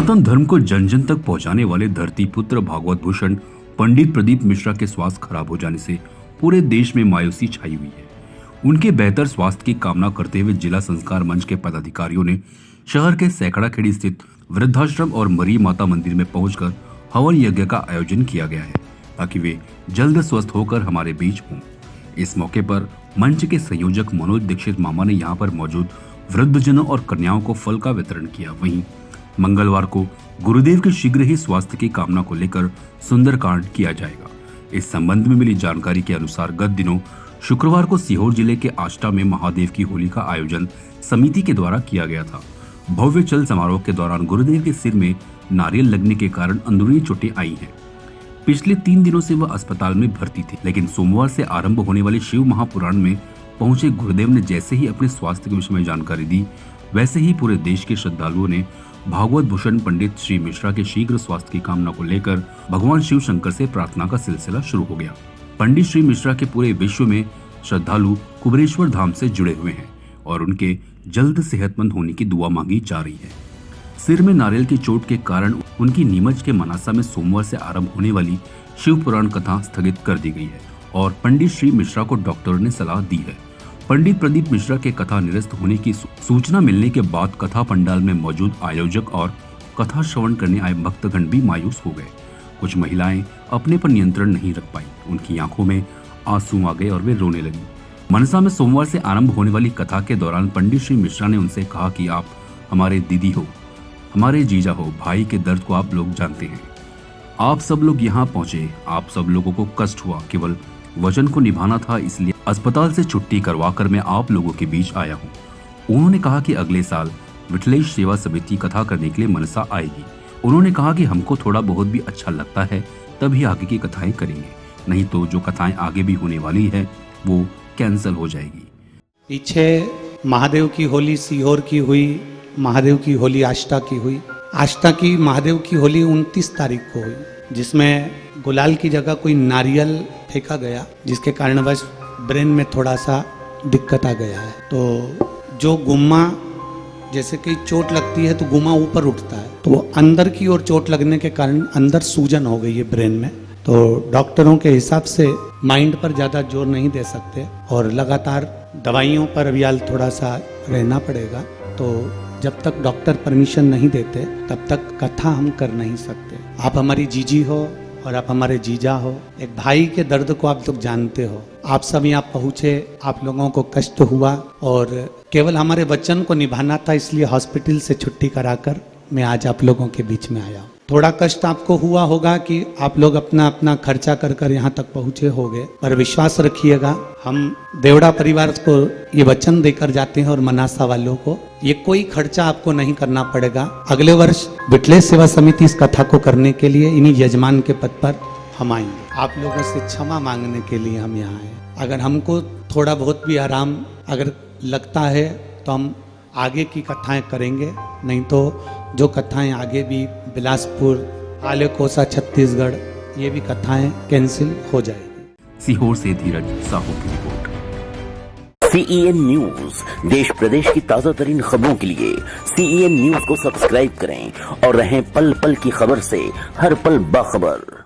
सनातन धर्म को जन जन तक पहुंचाने वाले धरती पुत्र भागवत भूषण पंडित प्रदीप मिश्रा के स्वास्थ्य खराब हो जाने से पूरे देश में मायूसी छाई हुई है। उनके बेहतर स्वास्थ्य की कामना करते हुए जिला संस्कार मंच के पदाधिकारियों ने शहर के सैकड़ा खेड़ी स्थित वृद्धाश्रम और मरी माता मंदिर में पहुंचकर हवन यज्ञ का आयोजन किया गया है ताकि वे जल्द स्वस्थ होकर हमारे बीच हों। इस मौके पर मंच के संयोजक मनोज दीक्षित मामा ने यहाँ पर मौजूद वृद्धजनों और कन्याओं को फल का वितरण किया। वहीं मंगलवार को गुरुदेव के शीघ्र ही स्वास्थ्य की कामना को लेकर सुंदरकांड किया जाएगा। इस संबंध में मिली जानकारी के अनुसार गत दिनों शुक्रवार को सीहोर जिले के आष्टा में महादेव की होली का आयोजन समिति के द्वारा किया गया था। भव्य चल समारोह के दौरान गुरुदेव के सिर में नारियल लगने के कारण अंदरूनी चोटें आई हैं। पिछले 3 दिनों से वह अस्पताल में भर्ती थे, लेकिन सोमवार से आरंभ होने वाले शिव महापुराण में पहुंचे गुरुदेव ने जैसे ही अपने स्वास्थ्य के विषय में जानकारी दी, वैसे ही पूरे देश के श्रद्धालुओं ने भागवत भूषण पंडित श्री मिश्रा के शीघ्र स्वास्थ्य की कामना को लेकर भगवान शिव शंकर से प्रार्थना का सिलसिला शुरू हो गया। पंडित श्री मिश्रा के पूरे विश्व में श्रद्धालु कुबेरेश्वर धाम से जुड़े हुए हैं और उनके जल्द सेहतमंद होने की दुआ मांगी जा रही है। सिर में नारियल की चोट के कारण उनकी नीमच के मनासा में सोमवार से आरंभ होने वाली शिव पुराण कथा स्थगित कर दी गई है और पंडित श्री मिश्रा को डॉक्टरों ने सलाह दी है। पंडित प्रदीप मिश्रा के कथा निरस्त होने की सूचना मिलने के बाद कथा पंडाल में मौजूद आयोजक और कथा श्रवण करने आए भक्तगण भी मायूस हो गए। कुछ महिलाएं अपने पर नियंत्रण नहीं रख पाई, उनकी आंखों में आंसू आ गए और वे रोने लगी। मनसा में सोमवार से आरंभ होने वाली कथा के दौरान पंडित श्री मिश्रा ने उनसे कहा कि आप हमारे दीदी हो, हमारे जीजा हो, भाई के दर्द को आप लोग जानते हैं। आप सब लोग यहाँ पहुँचे, आप सब लोगों को कष्ट हुआ, केवल वचन को निभाना था, इसलिए अस्पताल से छुट्टी करवाकर मैं आप लोगों के बीच आया हूँ। उन्होंने कहा कि अगले साल विठलेश सेवा समिति कथा करने के लिए मनसा आएगी। उन्होंने कहा कि हमको थोड़ा बहुत भी अच्छा लगता है तभी आगे की कथाएं करेंगे, नहीं तो जो कथाएं आगे भी होने वाली है वो कैंसिल हो जाएगी। पीछे महादेव की होली सीहोर की हुई, महादेव की होली आष्टा की हुई। आष्टा की महादेव की होली 29 तारीख को हुई, जिसमें गुलाल की जगह कोई नारियल फेंका गया, जिसके कारणवश ब्रेन में थोड़ा सा दिक्कत आ गया है। तो जो गुम्मा, जैसे कि चोट लगती है तो गुम्मा ऊपर उठता है, तो वो अंदर की ओर चोट लगने के कारण अंदर सूजन हो गई है ब्रेन में। तो डॉक्टरों के हिसाब से माइंड पर ज़्यादा जोर नहीं दे सकते और लगातार दवाइयों पर अभी थोड़ा सा रहना पड़ेगा। तो जब तक डॉक्टर परमिशन नहीं देते तब तक कथा हम कर नहीं सकते। आप हमारी जीजी हो और आप हमारे जीजा हो, एक भाई के दर्द को आप लोग जानते हो। आप सब यहाँ पहुँचे, आप लोगों को कष्ट हुआ और केवल हमारे वचन को निभाना था, इसलिए हॉस्पिटल से छुट्टी कराकर मैं आज आप लोगों के बीच में आया। थोड़ा कष्ट आपको हुआ होगा कि आप लोग अपना अपना खर्चा कर कर यहाँ तक पहुँचे होंगे, पर विश्वास रखिएगा, हम देवड़ा परिवार को ये वचन देकर जाते हैं और मनासा वालों को ये कोई खर्चा आपको नहीं करना पड़ेगा। अगले वर्ष विठलेश सेवा समिति इस कथा को करने के लिए इन्हीं यजमान के पद पर हम आएंगे। आप लोगों से क्षमा मांगने के लिए हम यहाँ आए। अगर हमको थोड़ा बहुत भी आराम अगर लगता है तो हम आगे की कथाएं करेंगे, नहीं तो जो कथाएं आगे भी बिलासपुर, आलेकोसा, छत्तीसगढ़, ये भी कथाएं कैंसिल हो जाएगी। सीहोर से धीरज साहू की रिपोर्ट। CEN न्यूज, देश प्रदेश की ताजा तरीन खबरों के लिए CEN न्यूज को सब्सक्राइब करें और रहें पल पल की खबर से हर पल बाखबर।